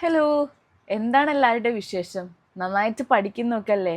Hello, എന്താണ് എല്ലാവരുടെയും വിശേഷം? നന്നായിട്ട് പഠിക്കുന്നൊക്കെ അല്ലേ?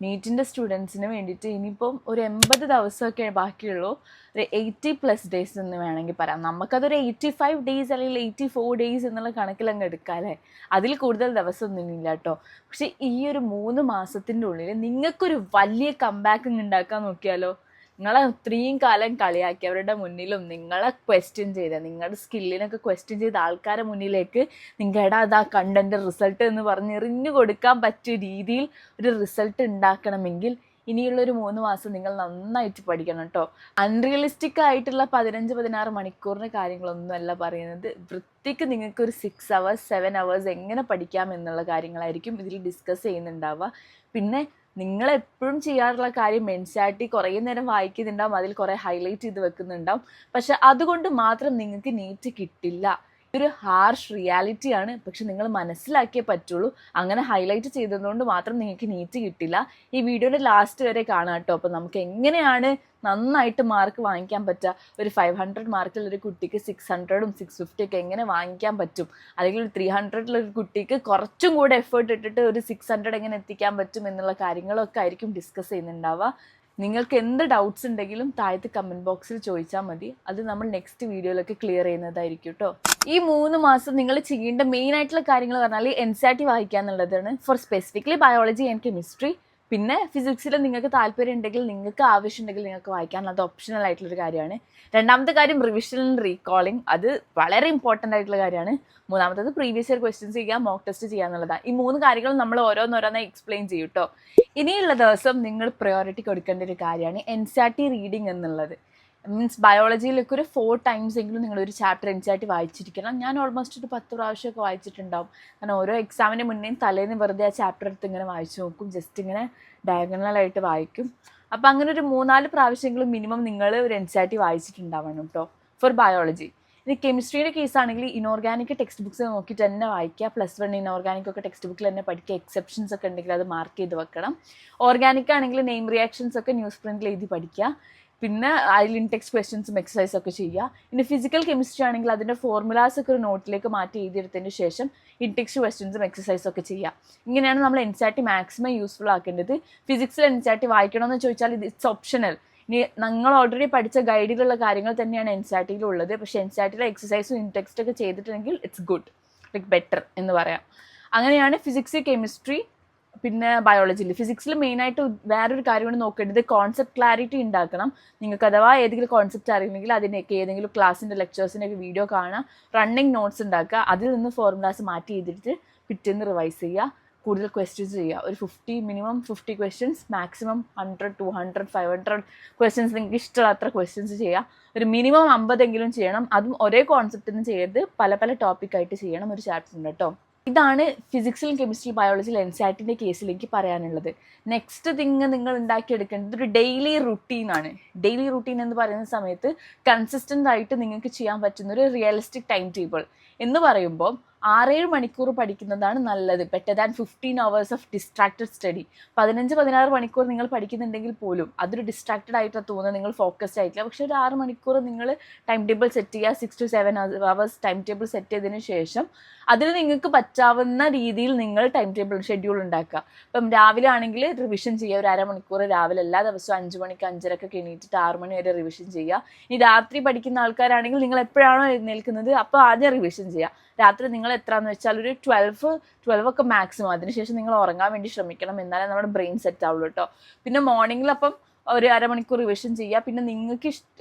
നീറ്റിൻ്റെ സ്റ്റുഡൻസിന് വേണ്ടിയിട്ട് ഇനിയിപ്പം ഒരു 80 ദിവസമൊക്കെ ബാക്കിയുള്ളൂ. ഒരു 80+ ഡേയ്സ് എന്ന് വേണമെങ്കിൽ പറയാം. നമുക്കതൊരു 85 ഡേയ്സ് അല്ലെങ്കിൽ 84 ഡേയ്സ് എന്നുള്ള കണക്കിലങ്ങ് എടുക്കാം അല്ലേ? അതിൽ കൂടുതൽ ദിവസമൊന്നും ഇല്ല കേട്ടോ. പക്ഷേ ഈ ഒരു 3 മാസത്തിൻ്റെ ഉള്ളിൽ നിങ്ങൾക്കൊരു വലിയ കംബാക്ക് ഉണ്ടാക്കാൻ നോക്കിയാലോ? നിങ്ങളെ ഇത്രയും കാലം കളിയാക്കി അവരുടെ മുന്നിലും നിങ്ങളെ ക്വസ്റ്റ്യൻ ചെയ്ത നിങ്ങളുടെ സ്കില്ലിനൊക്കെ ക്വസ്റ്റ്യൻ ചെയ്ത ആൾക്കാരുടെ മുന്നിലേക്ക് നിങ്ങളുടെ അതാ കണ്ടന്റ് റിസൾട്ട് എന്ന് പറഞ്ഞ് എറിഞ്ഞു കൊടുക്കാൻ പറ്റിയ രീതിയിൽ ഒരു റിസൾട്ട് ഉണ്ടാക്കണമെങ്കിൽ ഇനിയുള്ളൊരു 3 മാസം നിങ്ങൾ നന്നായിട്ട് പഠിക്കണം കേട്ടോ. അൺറിയലിസ്റ്റിക് ആയിട്ടുള്ള 15-16 മണിക്കൂറിന് കാര്യങ്ങളൊന്നുമല്ല പറയുന്നത്. വൃത്തിക്ക് നിങ്ങൾക്ക് ഒരു 6 hours 7 hours എങ്ങനെ പഠിക്കാം എന്നുള്ള കാര്യങ്ങളായിരിക്കും ഇതിൽ ഡിസ്കസ് ചെയ്യുന്നുണ്ടാവുക. പിന്നെ നിങ്ങളെപ്പോഴും ചെയ്യാറുള്ള കാര്യം എൻസിഇആർടി കുറേ നേരം വായിക്കുന്നുണ്ടാവും, അതിൽ കുറേ ഹൈലൈറ്റ് ചെയ്ത് വെക്കുന്നുണ്ടാവും. പക്ഷെ അതുകൊണ്ട് മാത്രം നിങ്ങൾക്ക് നീറ്റ് കിട്ടില്ല. ഒരു ഹാർഷ് റിയാലിറ്റിയാണ്. പക്ഷെ നിങ്ങൾ മനസ്സിലാക്കിയേ പറ്റുള്ളൂ. അങ്ങനെ ഹൈലൈറ്റ് ചെയ്തതുകൊണ്ട് മാത്രം നിങ്ങൾക്ക് നീറ്റ് കിട്ടില്ല. ഈ വീഡിയോയുടെ ലാസ്റ്റ് വരെ കാണാം കേട്ടോ. അപ്പോൾ നമുക്ക് എങ്ങനെയാണ് നന്നായിട്ട് മാർക്ക് വാങ്ങിക്കാൻ പറ്റുക, ഒരു 500 മാർക്കിൽ ഒരു കുട്ടിക്ക് 600ഉം 650 ഒക്കെ എങ്ങനെ വാങ്ങിക്കാൻ പറ്റും, അല്ലെങ്കിൽ ഒരു 300 ഒരു കുട്ടിക്ക് കുറച്ചും കൂടെ എഫേർട്ട് ഇട്ടിട്ട് ഒരു 600 എങ്ങനെ എത്തിക്കാൻ പറ്റും എന്നുള്ള കാര്യങ്ങളൊക്കെ ആയിരിക്കും ഡിസ്കസ് ചെയ്യുന്നുണ്ടാവുക. നിങ്ങൾക്ക് എന്ത് ഡൗട്ട്സ് ഉണ്ടെങ്കിലും താഴത്തെ കമൻറ്റ് ബോക്സിൽ ചോദിച്ചാൽ മതി. അത് നമ്മൾ നെക്സ്റ്റ് വീഡിയോയിലൊക്കെ ക്ലിയർ ചെയ്യുന്നതായിരിക്കും കേട്ടോ. ഈ 3 മാസം നിങ്ങൾ ചെയ്യേണ്ട മെയിൻ ആയിട്ടുള്ള കാര്യങ്ങൾ പറഞ്ഞാൽ എൻസിഇആർടി വായിക്കുക എന്നുള്ളതാണ്. For specifically biology and chemistry. പിന്നെ ഫിസിക്സിൽ നിങ്ങൾക്ക് താല്പര്യം ഉണ്ടെങ്കിൽ, നിങ്ങൾക്ക് ആവശ്യമുണ്ടെങ്കിൽ നിങ്ങൾക്ക് വായിക്കാൻ, അത് ഓപ്ഷണൽ ആയിട്ടുള്ളൊരു കാര്യമാണ്. രണ്ടാമത്തെ കാര്യം റിവിഷൻ ആൻഡ് റീകോളിംഗ്. അത് വളരെ ഇമ്പോർട്ടൻ്റ് ആയിട്ടുള്ള കാര്യമാണ്. മൂന്നാമത്തത് പ്രീവിയസ് ഇയർ ക്വസ്റ്റ്യൻസ് ചെയ്യുക, മോക്ക് ടെസ്റ്റ് ചെയ്യുക എന്നുള്ളതാണ്. ഈ 3 കാര്യങ്ങളും നമ്മൾ ഓരോന്നോരോന്നായി എക്സ്പ്ലെയിൻ ചെയ്യും കേട്ടോ. ഇനിയുള്ള ദിവസം നിങ്ങൾ പ്രയോറിറ്റി കൊടുക്കേണ്ട ഒരു കാര്യമാണ് എൻസിഇആർടി റീഡിങ് എന്നുള്ളത്. മീൻസ് ബയോളജിയിലൊക്കെ ഒരു 4 times എങ്കിലും നിങ്ങളൊരു ചാപ്റ്റർ എൻസിഇആർടി വായിച്ചിരിക്കണം. ഞാൻ ഓൾമോസ്റ്റ് ഒരു 10 പ്രാവശ്യമൊക്കെ വായിച്ചിട്ടുണ്ടാവും. കാരണം ഓരോ എക്സാമിന് മുന്നേയും തലേന്ന് വെറുതെ ആ ചാപ്റ്റർ എടുത്ത് ഇങ്ങനെ വായിച്ചു നോക്കും, ജസ്റ്റ് ഇങ്ങനെ ഡയഗണലായിട്ട് വായിക്കും. അപ്പോൾ അങ്ങനെ ഒരു 3-4 പ്രാവശ്യമെങ്കിലും മിനിമം നിങ്ങൾ ഒരു എൻസിഇആർടി വായിച്ചിട്ടുണ്ടാവണം കേട്ടോ, ഫോർ ബയോളജി. ഇനി കെമിസ്ട്രിയുടെ കേസാണെങ്കിൽ ഇനോർഗാനിക് ടെക്സ്റ്റ് ബുക്സ് നോക്കിയിട്ട് തന്നെ വായിക്കുക. +1 ഇനോർഗാനിക് ഒക്കെ ടെക്സ്റ്റ് ബുക്കിൽ തന്നെ പഠിക്കുക. എക്സെപ്ഷൻസ് ഒക്കെ ഉണ്ടെങ്കിൽ അത് മാർക്ക് ചെയ്ത് വെക്കണം. ഓർഗാനിക് ആണെങ്കിൽ നെയിം റിയാക്ഷൻസ് ഒക്കെ ന്യൂസ് പ്രിന്റിൽ എഴുതി പഠിക്കുക. പിന്നെ അതിൽ ഇൻടെക്സ്റ്റ് ക്വസ്റ്റ്യൻസും എക്സസൈസും ഒക്കെ ചെയ്യുക. ഇനി ഫിസിക്കൽ കെമിസ്ട്രി ആണെങ്കിൽ അതിൻ്റെ ഫോർമുലാസ് ഒക്കെ ഒരു നോട്ടിലേക്ക് മാറ്റി എഴുതിയെടുത്തതിന് ശേഷം ഇൻടെക്സ്റ്റ് ക്വസ്റ്റ്യൻസും എക്സസൈസും ഒക്കെ ചെയ്യുക. ഇങ്ങനെയാണ് നമ്മൾ എൻസിഇആർടി മാക്സിമം യൂസ്ഫുൾ ആക്കേണ്ടത്. ഫിസിക്സിൽ എൻസിഇആർടി വായിക്കണമെന്ന് ചോദിച്ചാൽ ഇറ്റ്സ് ഓപ്ഷണൽ. ഇനി നിങ്ങൾ ഓൾറെഡി പഠിച്ച ഗൈഡിലുള്ള കാര്യങ്ങൾ തന്നെയാണ് എൻസിഇആർടിയിലുള്ളത്. പക്ഷേ എൻസിഇആർടിയിലെ എക്സസൈസും ഇൻടെക്സ്റ്റ് ഒക്കെ ചെയ്തിട്ടുണ്ടെങ്കിൽ ഇറ്റ്സ് ഗുഡ്, ലൈക്ക് ബെറ്റർ എന്ന് പറയാം. അങ്ങനെയാണ് ഫിസിക്സ്, കെമിസ്ട്രി, പിന്നെ ബയോളജിയിൽ. ഫിസിക്സിൽ മെയിനായിട്ട് വേറൊരു കാര്യമാണ് നോക്കേണ്ടത്, കോൺസെപ്റ്റ് ക്ലാരിറ്റി ഉണ്ടാക്കണം. നിങ്ങൾക്ക് അഥവാ ഏതെങ്കിലും കോൺസെപ്റ്റ് അറിയില്ലെങ്കിൽ അതിനൊക്കെ ഏതെങ്കിലും ക്ലാസ്സിൻ്റെ ലെക്ചേഴ്സിൻ്റെയൊക്കെ വീഡിയോ കാണാം, റണ്ണിങ് നോട്ട്സ് ഉണ്ടാക്കുക, അതിൽ നിന്ന് ഫോർമുലാസ് മാറ്റി ചെയ്തിട്ട് പിറ്റേന്ന് റിവൈസ് ചെയ്യുക, കൂടുതൽ ക്വസ്റ്റ്യൻസ് ചെയ്യുക. ഒരു മിനിമം 50 ക്വസ്റ്റ്യൻസ്, മാക്സിമം 100, 200, 500 ക്വസ്റ്റ്യൻസ് നിങ്ങൾക്ക് ഇഷ്ടമുള്ള ക്വസ്റ്റ്യൻസ് ചെയ്യുക. ഒരു മിനിമം 50 ചെയ്യണം. അതും ഒരേ കോൺസെപ്റ്റിന് ചെയ്യരുത്, പല പല ടോപ്പിക്കായിട്ട് ചെയ്യണം ഒരു ചാപ്റ്ററിന് കേട്ടോ. ഇതാണ് ഫിസിക്സിലും കെമിസ്ട്രി, ബയോളജിയിൽ എൻസിഇആർടിൻ്റെ കേസിൽ എനിക്ക് പറയാനുള്ളത്. നെക്സ്റ്റ് തിങ് നിങ്ങൾ ഉണ്ടാക്കിയെടുക്കേണ്ടത് ഒരു ഡെയിലി റുട്ടീനാണ്. ഡെയിലി റുട്ടീൻ എന്ന് പറയുന്ന സമയത്ത് കൺസിസ്റ്റൻ്റ് ആയിട്ട് നിങ്ങൾക്ക് ചെയ്യാൻ പറ്റുന്ന ഒരു റിയലിസ്റ്റിക് ടൈം ടേബിൾ എന്ന് പറയുമ്പോൾ 6-7 മണിക്കൂർ പഠിക്കുന്നതാണ് നല്ലത്. Better than 15 hours of distracted study. 15-16 മണിക്കൂർ നിങ്ങൾ പഠിക്കുന്നുണ്ടെങ്കിൽ പോലും അതൊരു ഡിസ്ട്രാക്റ്റഡ് ആയിട്ടാണ് തോന്നുന്നത്, നിങ്ങൾ ഫോക്കസ്ഡ് ആയിട്ടില്ല. പക്ഷേ ഒരു 6 മണിക്കൂർ നിങ്ങൾ ടൈം ടേബിൾ സെറ്റ് ചെയ്യുക. 6 to 7 hours time table set ചെയ്തതിന് ശേഷം അതിന് നിങ്ങൾക്ക് പറ്റാവുന്ന രീതിയിൽ നിങ്ങൾ ടൈം ടേബിൾ ഷെഡ്യൂൾ ഉണ്ടാക്കുക. ഇപ്പം രാവിലെ ആണെങ്കിൽ റിവിഷൻ ചെയ്യുക, ഒരു 1/2 മണിക്കൂർ രാവിലെ എല്ലാ ദിവസവും 5 മണിക്ക് 5:30 എണീറ്റിട്ട് 6 മണി വരെ റിവിഷൻ ചെയ്യുക. ഇനി രാത്രി പഠിക്കുന്ന ആൾക്കാരാണെങ്കിൽ നിങ്ങൾ എപ്പോഴാണോ എഴുന്നേൽക്കുന്നത് അപ്പോൾ ആദ്യം റിവിഷൻ ചെയ്യുക. രാത്രി നിങ്ങൾ എത്രയാണെന്ന് വെച്ചാൽ ഒരു 12 ഒക്കെ മാക്സിമം. അതിനുശേഷം നിങ്ങൾ ഉറങ്ങാൻ വേണ്ടി ശ്രമിക്കണം, എന്നാലേ നമ്മുടെ ബ്രെയിൻ സെറ്റ് ആവുള്ളൂ കേട്ടോ. പിന്നെ മോർണിംഗിൽ അപ്പം ഒരു 1/2 മണിക്കൂർ റിവിഷൻ ചെയ്യുക. പിന്നെ നിങ്ങൾക്ക്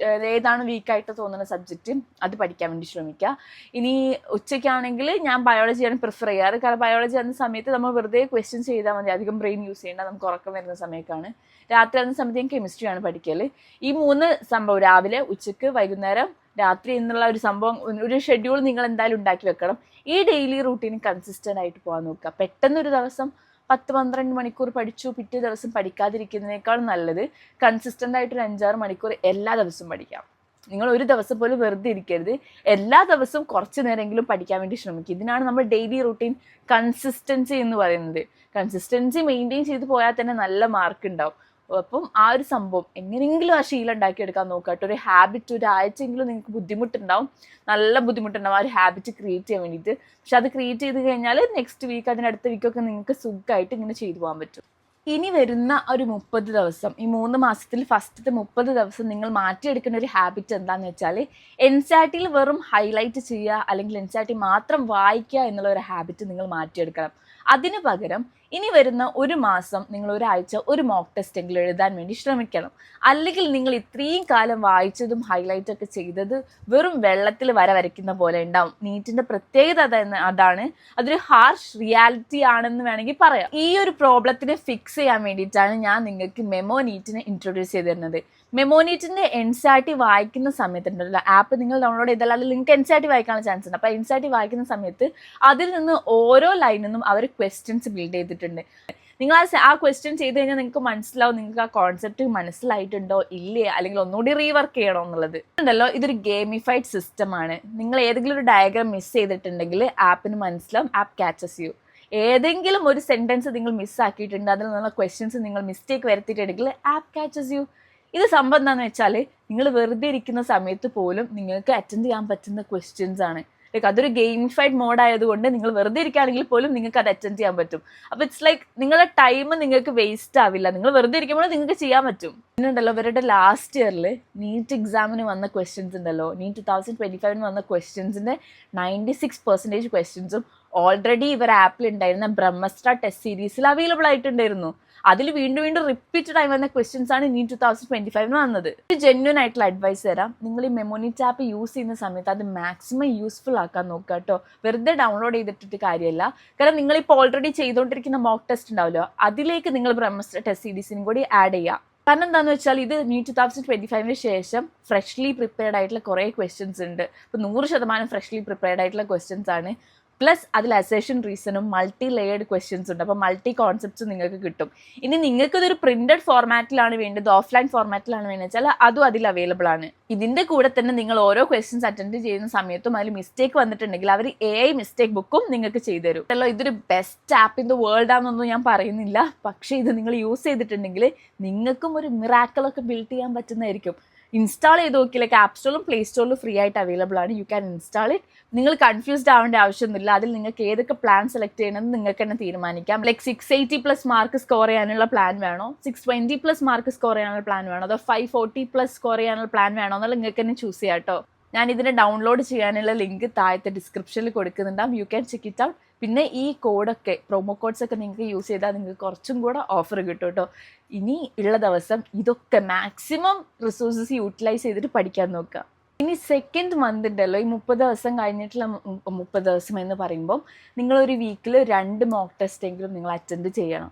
ഏതാണ് വീക്കായിട്ട് തോന്നുന്ന സബ്ജക്റ്റ് അത് പഠിക്കാൻ വേണ്ടി ശ്രമിക്കുക. ഇനി ഉച്ചയ്ക്കാണെങ്കിൽ ഞാൻ ബയോളജിയാണ് പ്രിഫർ ചെയ്യാറ്. കാരണം ബയോളജി ആകുന്ന സമയത്ത് നമ്മൾ വെറുതെ ക്വസ്റ്റ്യൻസ് ചെയ്താൽ മതി, അധികം ബ്രെയിൻ യൂസ് ചെയ്യേണ്ട, നമുക്ക് ഉറക്കം വരുന്ന സമയത്താണ്. രാത്രി ആകുന്ന സമയത്ത് ഞാൻ കെമിസ്ട്രിയാണ് പഠിക്കൽ. ഈ 3 സംഭവം രാവിലെ, ഉച്ചയ്ക്ക്, വൈകുന്നേരം, രാത്രി എന്നുള്ള ഒരു സംഭവം, ഒരു ഷെഡ്യൂൾ നിങ്ങൾ എന്തായാലും ഉണ്ടാക്കി വെക്കണം. ഈ ഡെയിലി റൂട്ടീൻ കൺസിസ്റ്റൻ്റ് ആയിട്ട് പോകാൻ നോക്കുക. പെട്ടെന്നൊരു ദിവസം 10-12 മണിക്കൂർ പഠിച്ചു പിറ്റേ ദിവസം പഠിക്കാതിരിക്കുന്നതിനേക്കാൾ നല്ലത് കൺസിസ്റ്റൻ്റ് ആയിട്ട് ഒരു 5-6 മണിക്കൂർ എല്ലാ ദിവസവും പഠിക്കാം. നിങ്ങൾ ഒരു ദിവസം പോലും വെറുതെ ഇരിക്കരുത്, എല്ലാ ദിവസവും കുറച്ച് നേരമെങ്കിലും പഠിക്കാൻ വേണ്ടി ശ്രമിക്കുക. ഇതിനാണ് നമ്മൾ ഡെയിലി റൂട്ടീൻ കൺസിസ്റ്റൻസി എന്ന് പറയുന്നത്. കൺസിസ്റ്റൻസി മെയിൻറ്റെയിൻ ചെയ്ത് പോയാൽ തന്നെ നല്ല മാർക്ക് ഉണ്ടാവും. അപ്പം ആ ഒരു സംഭവം എങ്ങനെയെങ്കിലും ആ ശീലം ഉണ്ടാക്കിയെടുക്കാൻ നോക്കുക കേട്ടോ. ഒരു ഹാബിറ്റ് ഒരാഴ്ചയെങ്കിലും നിങ്ങൾക്ക് ബുദ്ധിമുട്ടുണ്ടാവും, നല്ല ബുദ്ധിമുട്ടുണ്ടാവും ആ ഒരു ഹാബിറ്റ് ക്രിയേറ്റ് ചെയ്യാൻ വേണ്ടിയിട്ട്. പക്ഷെ അത് ക്രിയേറ്റ് ചെയ്ത് കഴിഞ്ഞാൽ നെക്സ്റ്റ് വീക്ക് അതിനടുത്ത വീക്കൊക്കെ നിങ്ങൾക്ക് സുഖമായിട്ട് ഇങ്ങനെ ചെയ്തു പോകാൻ പറ്റും. ഇനി വരുന്ന ഒരു 30 ദിവസം, ഈ 3 മാസത്തിൽ ഫസ്റ്റത്തെ 30 ദിവസം നിങ്ങൾ മാറ്റിയെടുക്കുന്ന ഒരു ഹാബിറ്റ് എന്താണെന്ന് വെച്ചാൽ NCERT വെറും ഹൈലൈറ്റ് ചെയ്യുക അല്ലെങ്കിൽ NCERT മാത്രം വായിക്കുക എന്നുള്ള ഒരു ഹാബിറ്റ് നിങ്ങൾ മാറ്റിയെടുക്കണം. അതിന് പകരം ഇനി വരുന്ന 1 മാസം നിങ്ങൾ ഒരാഴ്ച ഒരു മോക്ക് ടെസ്റ്റ് എങ്കിലും എഴുതാൻ വേണ്ടി ശ്രമിക്കണം. അല്ലെങ്കിൽ നിങ്ങൾ ഇത്രയും കാലം വായിച്ചതും ഹൈലൈറ്റ് ഒക്കെ ചെയ്തത് വെറും വെള്ളത്തിൽ വരയ്ക്കുന്ന പോലെ ഉണ്ടാവും. നീറ്റിന്റെ പ്രത്യേകത അതാണ്, അതൊരു ഹാർഷ് റിയാലിറ്റി ആണെന്ന് വേണമെങ്കിൽ പറയാം. ഈ ഒരു പ്രോബ്ലത്തിനെ ഫിക്സ് ചെയ്യാൻ വേണ്ടിയിട്ടാണ് ഞാൻ നിങ്ങൾക്ക് മെമോ നീറ്റിനെ ഇൻട്രൊഡ്യൂസ് ചെയ്ത് തരുന്നത്. മെമോ നീറ്റിന്റെ NCERT വായിക്കുന്ന സമയത്തുണ്ടല്ലോ, ആപ്പ് നിങ്ങൾ ഡൗൺലോഡ് ചെയ്താൽ അതിൽ നിങ്ങൾക്ക് NCERT വായിക്കാനുള്ള ചാൻസ് ഉണ്ട്. അപ്പോൾ NCERT വായിക്കുന്ന സമയത്ത് അതിൽ നിന്ന് ഓരോ ലൈനിൽ നിന്നും അവർ ക്വസ്റ്റ്യൻസ് ബിൽഡ് ചെയ്തിട്ടുണ്ട്. നിങ്ങൾ ആ ക്വസ്റ്റ്യൻ ചെയ്ത് കഴിഞ്ഞാൽ നിങ്ങൾക്ക് മനസ്സിലാവും നിങ്ങൾക്ക് ആ കോൺസെപ്റ്റ് മനസ്സിലായിട്ടുണ്ടോ ഇല്ലേ, അല്ലെങ്കിൽ ഒന്നുകൂടി റീവർക്ക് ചെയ്യണോ എന്നുള്ളത്. ഉണ്ടല്ലോ, ഇതൊരു ഗെയിമിഫൈഡ് സിസ്റ്റമാണ്. നിങ്ങൾ ഏതെങ്കിലും ഒരു ഡയഗ്രാം മിസ് ചെയ്തിട്ടുണ്ടെങ്കിൽ ആപ്പിന് മനസ്സിലാവും, ആപ്പ് ക്യാച്ചസ് യു. ഏതെങ്കിലും ഒരു സെന്റൻസ് നിങ്ങൾ മിസ്സാക്കിയിട്ടുണ്ട്, അതിൽ നിന്നുള്ള ക്വസ്റ്റ്യൻസ് നിങ്ങൾ മിസ്റ്റേക്ക് വരുത്തിയിട്ടുണ്ടെങ്കിൽ ആപ്പ് ക്യാച്ചസ് യു. ഇത് സംഭവം എന്താണെന്ന് വെച്ചാൽ നിങ്ങൾ വെറുതെ ഇരിക്കുന്ന സമയത്ത് പോലും നിങ്ങൾക്ക് അറ്റൻഡ് ചെയ്യാൻ പറ്റുന്ന ക്വസ്റ്റ്യൻസ് ആണ്. ലൈക്ക് അതൊരു ഗെയിമിഫൈഡ് മോഡ് ആയതുകൊണ്ട് നിങ്ങൾ വെറുതെ ഇരിക്കുകയാണെങ്കിൽ പോലും നിങ്ങൾക്ക് അത് അറ്റൻഡ് ചെയ്യാൻ പറ്റും. അപ്പോൾ ഇറ്റ്സ് ലൈക്ക് നിങ്ങളുടെ ടൈം നിങ്ങൾക്ക് വേസ്റ്റ് ആവില്ല, നിങ്ങൾ വെറുതെ ഇരിക്കുമ്പോൾ നിങ്ങൾക്ക് ചെയ്യാൻ പറ്റും. പിന്നുണ്ടല്ലോ, ഇവരുടെ ലാസ്റ്റ് ഇയറിൽ നീറ്റ് എക്സാമിന് വന്ന ക്വസ്റ്റ്യൻസ് ഉണ്ടല്ലോ, നീറ്റ് 2025 വന്ന ക്വസ്റ്റ്യൻസിൻ്റെ 96% ക്വസ്റ്റ്യൻസും ഓൾറെഡി ഇവർ ആപ്പിൽ ഉണ്ടായിരുന്ന ബ്രഹ്മസ്ത്ര ടെസ്റ്റ് സീരീസിൽ അവൈലബിൾ ആയിട്ടുണ്ടായിരുന്നു. അതിൽ വീണ്ടും റിപ്പീറ്റഡ് ആയി വന്ന ക്വസ്റ്റ്യൻസ് ആണ് നീറ്റ് 2025 വന്നത്. ഒരു ജെന്യൂൻ ആയിട്ടുള്ള അഡ്വൈസ് തരാം, നിങ്ങൾ ഈ മെമോ നീറ്റ് ആപ്പ് യൂസ് ചെയ്യുന്ന സമയത്ത് അത് മാക്സിമം യൂസ്ഫുൾ ആക്കാൻ നോക്കുക കേട്ടോ. വെറുതെ ഡൗൺലോഡ് ചെയ്തിട്ടിട്ട് കാര്യമല്ല. കാരണം നിങ്ങളിപ്പോൾ ഓൾറെഡി ചെയ്തുകൊണ്ടിരിക്കുന്ന മോക്ക് ടെസ്റ്റ് ഉണ്ടാവുമല്ലോ, അതിലേക്ക് നിങ്ങൾ ബ്രഹ്മസ്ത്ര ടെസ്റ്റ് സീരീസിനും കൂടി ആഡ് ചെയ്യുക. കാരണം എന്താണെന്ന് വെച്ചാൽ ഇത് നീറ്റ് 2025 ശേഷം ഫ്രഷ്ലി പ്രിപ്പയർഡ് ആയിട്ടുള്ള കുറേ ക്വസ്റ്റ്യൻസ് ഉണ്ട്. ഇപ്പോൾ 100% ഫ്രഷ്ലി പ്രിപ്പയർഡ് ആയിട്ടുള്ള ക്വസ്റ്റ്യൻസ് ആണ്. പ്ലസ് അതിൽ അസേഷൻ റീസണും മൾട്ടി ലെയേർഡ് ക്വസ്റ്റ്യൻസ് ഉണ്ട്. അപ്പോൾ മൾട്ടി കോൺസെപ്റ്റ്സ് നിങ്ങൾക്ക് കിട്ടും. ഇനി നിങ്ങൾക്ക് ഇതൊരു പ്രിന്റഡ് ഫോർമാറ്റിലാണ് വേണ്ടത്, ഓഫ്ലൈൻ ഫോർമാറ്റിലാണ് വേണ്ടത് വെച്ചാൽ അതും അതിൽ അവൈലബിൾ ആണ്. ഇതിന്റെ കൂടെ തന്നെ നിങ്ങൾ ഓരോ ക്വസ്റ്റ്യൻസ് അറ്റൻഡ് ചെയ്യുന്ന സമയത്തും അതിൽ മിസ്റ്റേക്ക് വന്നിട്ടുണ്ടെങ്കിൽ അവർ AI മിസ്റ്റേക്ക് ബുക്കും നിങ്ങൾക്ക് ചെയ്തു തരും. അല്ലോ, ഇതൊരു best app in the world ആണെന്നൊന്നും ഞാൻ പറയുന്നില്ല, പക്ഷേ ഇത് നിങ്ങൾ യൂസ് ചെയ്തിട്ടുണ്ടെങ്കിൽ നിങ്ങൾക്കും ഒരു മിറാക്കിളൊക്കെ ബിൽഡ് ചെയ്യാൻ പറ്റുന്നതായിരിക്കും. ഇൻസ്റ്റാൾ ചെയ്ത് നോക്കി, ലൈക്ക് ആപ്പ് സ്റ്റോറിലും പ്ലേ സ്റ്റോറിലും ഫ്രീ ആയിട്ട് അവൈലബിൾ ആണ്. You can install it. നിങ്ങൾ കൺഫ്യൂസ്ഡ് ആവേണ്ട ആവശ്യമൊന്നുമില്ല. അതിൽ നിങ്ങൾക്ക് ഏതൊക്കെ പ്ലാൻ സെലക്ട് ചെയ്യണമെന്ന് നിങ്ങൾക്ക് തന്നെ തീരുമാനിക്കാം. ലൈക്ക് 680+ മാർക്ക് സ്കോർ ചെയ്യാനുള്ള പ്ലാൻ വേണോ, 620+ മാർക്ക് സ്കോർ ചെയ്യാനുള്ള പ്ലാൻ വേണോ, അതോ 540+ സ്കോർ ചെയ്യാനുള്ള പ്ലാൻ വേണോ എന്നുള്ള നിങ്ങൾക്ക് തന്നെ ചൂസ് ചെയ്യാം കേട്ടോ. ഞാൻ ഇതിനെ ഡൗൺലോഡ് ചെയ്യാനുള്ള ലിങ്ക് താഴത്തെ ഡിസ്ക്രിപ്ഷനിൽ കൊടുക്കുന്നുണ്ടാവും. You can check it out. പിന്നെ ഈ കോഡൊക്കെ, പ്രൊമോ കോഡ്സ് ഒക്കെ നിങ്ങൾക്ക് യൂസ് ചെയ്താൽ നിങ്ങൾക്ക് കുറച്ചും കൂടെ ഓഫർ കിട്ടും കേട്ടോ. ഇനി ഉള്ള ദിവസം ഇതൊക്കെ മാക്സിമം റിസോഴ്സസ് യൂട്ടിലൈസ് ചെയ്തിട്ട് പഠിക്കാൻ നോക്കുക. ഇനി സെക്കൻഡ് മന്ത് ഉണ്ടല്ലോ, ഈ 30 ദിവസം കഴിഞ്ഞിട്ടുള്ള 30 ദിവസം എന്ന് പറയുമ്പോൾ നിങ്ങളൊരു വീക്കിൽ 2 മോക്ക് ടെസ്റ്റ് എങ്കിലും നിങ്ങൾ അറ്റൻഡ് ചെയ്യണം.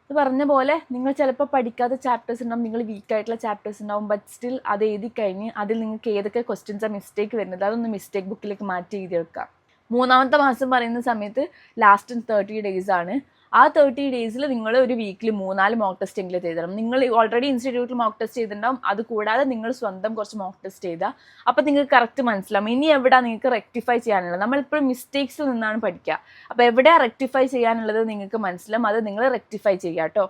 ഇത് പറഞ്ഞ പോലെ നിങ്ങൾ ചിലപ്പോൾ പഠിക്കാത്ത ചാപ്റ്റേഴ്സ് ഉണ്ടാവും, നിങ്ങൾ വീക്കായിട്ടുള്ള ചാപ്റ്റേഴ്സ് ഉണ്ടാവും. ബട്ട് സ്റ്റിൽ അത് എഴുതി കഴിഞ്ഞ് അതിൽ നിങ്ങൾക്ക് ഏതൊക്കെ ക്വസ്റ്റ്യൻസാണ് മിസ്റ്റേക്ക് വരുന്നത് അതൊന്ന് മിസ്റ്റേക്ക് ബുക്കിലേക്ക് മാറ്റി എഴുതി വെക്കാം. 3-ാമത്തെ മാസം പറയുന്ന സമയത്ത് ലാസ്റ്റ് 30 days ആണ്. ആ 30 days നിങ്ങൾ ഒരു വീക്കിൽ 3-4 മോക്ക് ടെസ്റ്റ് എങ്കിലും ചെയ്തണം. നിങ്ങൾ ഓൾറെഡി ഇൻസ്റ്റിറ്റ്യൂട്ടിൽ മോക്ക് ടെസ്റ്റ് ചെയ്തിട്ടുണ്ടാവും, അത് കൂടാതെ നിങ്ങൾ സ്വന്തം കുറച്ച് മോക്ക് ടെസ്റ്റ് ചെയ്താൽ അപ്പോൾ നിങ്ങൾക്ക് കറക്റ്റ് മനസ്സിലാവും ഇനി എവിടെ നിങ്ങൾക്ക് റെക്ടിഫൈ ചെയ്യാനുള്ളത്. നമ്മളിപ്പോഴും മിസ്റ്റേക്സിൽ നിന്നാണ് പഠിക്കുക. അപ്പോൾ എവിടെയാണ് റെക്ടിഫൈ ചെയ്യാനുള്ളത് നിങ്ങൾക്ക് മനസ്സിലാവും, അത് നിങ്ങൾ റെക്ടിഫൈ ചെയ്യുക കേട്ടോ.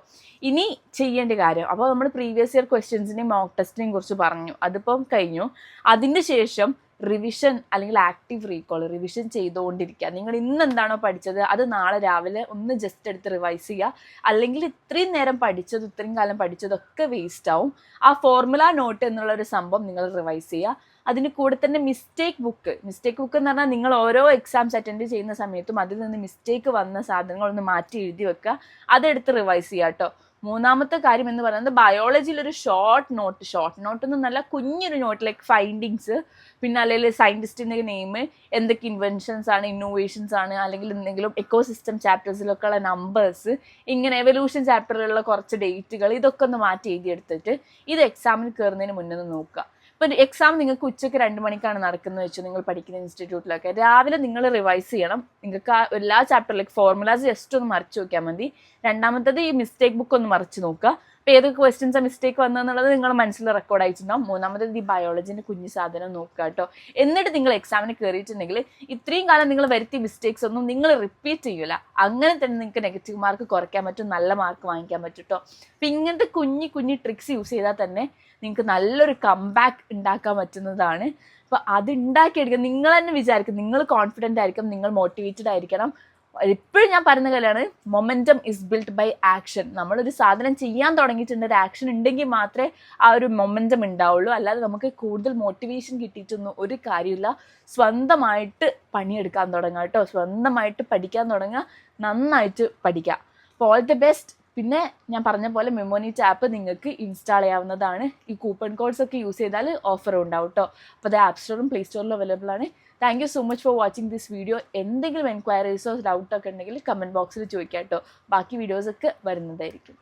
ഇനി ചെയ്യേണ്ട കാര്യം, അപ്പോൾ നമ്മൾ പ്രീവിയസ് ഇയർ ക്വസ്റ്റ്യൻസിനെയും മോക്ക് ടെസ്റ്റിനെയും കുറിച്ച് പറഞ്ഞു, അതിപ്പം കഴിഞ്ഞു. അതിന് ശേഷം റിവിഷൻ അല്ലെങ്കിൽ ആക്റ്റീവ് റീകോൾ, റിവിഷൻ ചെയ്തുകൊണ്ടിരിക്കുക. നിങ്ങൾ ഇന്ന് എന്താണോ പഠിച്ചത് അത് നാളെ രാവിലെ ഒന്ന് ജസ്റ്റ് എടുത്ത് റിവൈസ് ചെയ്യുക. അല്ലെങ്കിൽ ഇത്രയും നേരം പഠിച്ചത്, ഇത്രയും കാലം പഠിച്ചതൊക്കെ വേസ്റ്റ് ആവും. ആ ഫോർമുല നോട്ട് എന്നുള്ള ഒരു സംഭവം നിങ്ങൾ റിവൈസ് ചെയ്യുക. അതിന് കൂടെ തന്നെ മിസ്റ്റേക്ക് ബുക്ക് എന്ന് പറഞ്ഞാൽ നിങ്ങൾ ഓരോ എക്സാംസ് അറ്റൻഡ് ചെയ്യുന്ന സമയത്തും അതിൽ നിന്ന് മിസ്റ്റേക്ക് വന്ന സാധനങ്ങളൊന്ന് മാറ്റി എഴുതി വെക്കുക, അതെടുത്ത് റിവൈസ് ചെയ്യുക കേട്ടോ. 3-ാമത്തെ കാര്യം എന്ന് പറയുന്നത് ബയോളജിയിൽ ഒരു ഷോർട്ട് നോട്ട് ഒന്നും നല്ല കുഞ്ഞൊരു നോട്ട്, ലൈക്ക് ഫൈൻഡിങ്സ്, പിന്നെ അല്ലെങ്കിൽ സയൻറ്റിസ്റ്റിൻ്റെ നെയിം, എന്തൊക്കെ ഇൻവെൻഷൻസ് ആണ്, ഇന്നോവേഷൻസ് ആണ്, അല്ലെങ്കിൽ എന്തെങ്കിലും എക്കോസിസ്റ്റം ചാപ്റ്റേഴ്സിലൊക്കെ ഉള്ള നമ്പേഴ്സ്, ഇങ്ങനെ എവല്യൂഷൻ ചാപ്റ്ററിലുള്ള കുറച്ച് ഡേറ്റുകൾ, ഇതൊക്കെ ഒന്ന് മാറ്റി എഴുതിയെടുത്തിട്ട് ഇത് എക്സാമിന് കയറുന്നതിന് മുന്നേ ഒന്ന് നോക്കുക. ഇപ്പം എക്സാം നിങ്ങൾക്ക് ഉച്ചയ്ക്ക് 2 മണിക്കാണ് നടക്കുന്നത് വെച്ചു നിങ്ങൾ പഠിക്കുന്ന ഇൻസ്റ്റിറ്റ്യൂട്ടിലൊക്കെ, രാവിലെ നിങ്ങൾ റിവൈസ് ചെയ്യണം. നിങ്ങൾക്ക് ആ എല്ലാ ചാപ്റ്ററിലേക്ക് ഫോർമുലാസ് ജസ്റ്റ് ഒന്ന് മറിച്ച് നോക്കിയാൽ മതി. 2-ാമത്തത് ഈ മിസ്റ്റേക്ക് ബുക്ക് ഒന്ന് മറിച്ച് നോക്കുക. ഇപ്പോൾ ഏതൊക്കെ ക്വസ്റ്റ്യൻസ് മിസ്റ്റേക്ക് വന്നതെന്നുള്ളത് നിങ്ങൾ മനസ്സിൽ റെക്കോർഡ് അയച്ചിട്ടുണ്ടാവും. മൂന്നാമത്തേത് ഈ ബയോളജിൻ്റെ കുഞ്ഞു സാധനം നോക്കുക കേട്ടോ. എന്നിട്ട് നിങ്ങൾ എക്സാമിന് കയറിയിട്ടുണ്ടെങ്കിൽ ഇത്രയും കാലം നിങ്ങൾ വരുത്തിയ മിസ്റ്റേക്സ് ഒന്നും നിങ്ങൾ റിപ്പീറ്റ് ചെയ്യില്ല. അങ്ങനെ തന്നെ നിങ്ങൾക്ക് നെഗറ്റീവ് മാർക്ക് കുറയ്ക്കാൻ പറ്റും, നല്ല മാർക്ക് വാങ്ങിക്കാൻ പറ്റും കേട്ടോ. അപ്പം ഇങ്ങനത്തെ കുഞ്ഞു ട്രിക്സ് യൂസ് ചെയ്താൽ തന്നെ നിങ്ങൾക്ക് നല്ലൊരു കംബാക്ക് ഉണ്ടാക്കാൻ പറ്റുന്നതാണ്. അപ്പോൾ അത് ഉണ്ടാക്കിയെടുക്കുക. നിങ്ങൾ തന്നെ വിചാരിക്കും, നിങ്ങൾ കോൺഫിഡൻ്റ് ആയിരിക്കും, നിങ്ങൾ മോട്ടിവേറ്റഡ് ആയിരിക്കണം. എപ്പോഴും ഞാൻ പറയുന്ന കാര്യമാണ്, momentum is built by action. നമ്മളൊരു സാധനം ചെയ്യാൻ തുടങ്ങിയിട്ടുണ്ട്, ഒരു ആക്ഷൻ ഉണ്ടെങ്കിൽ മാത്രമേ ആ ഒരു മൊമെൻറ്റം ഉണ്ടാവുള്ളൂ. അല്ലാതെ നമുക്ക് കൂടുതൽ മോട്ടിവേഷൻ കിട്ടിയിട്ടൊന്നും ഒരു കാര്യമില്ല. സ്വന്തമായിട്ട് പണിയെടുക്കാൻ തുടങ്ങുക കേട്ടോ, സ്വന്തമായിട്ട് പഠിക്കാൻ തുടങ്ങുക, നന്നായിട്ട് പഠിക്കുക. അപ്പോൾ ഓൾ ദി ബെസ്റ്റ്. പിന്നെ ഞാൻ പറഞ്ഞ പോലെ മെമോനീറ്റ് ആപ്പ് നിങ്ങൾക്ക് ഇൻസ്റ്റാൾ ചെയ്യാവുന്നതാണ്. ഈ കൂപ്പൺ കോഡ്സ് ഒക്കെ യൂസ് ചെയ്താൽ ഓഫർ ഉണ്ടാവും കേട്ടോ. അപ്പോൾ അത് ആപ്പ് സ്റ്റോറും പ്ലേ സ്റ്റോറിലും അവൈലബിൾ ആണ്. Thank you so much for watching this video. എന്തെങ്കിലും എൻക്വയറീസോ ഡൗട്ടൊക്കെ ഉണ്ടെങ്കിൽ കമൻറ്റ് ബോക്സിൽ ചോദിക്കാം കേട്ടോ. ബാക്കി വീഡിയോസൊക്കെ വരുന്നതായിരിക്കും.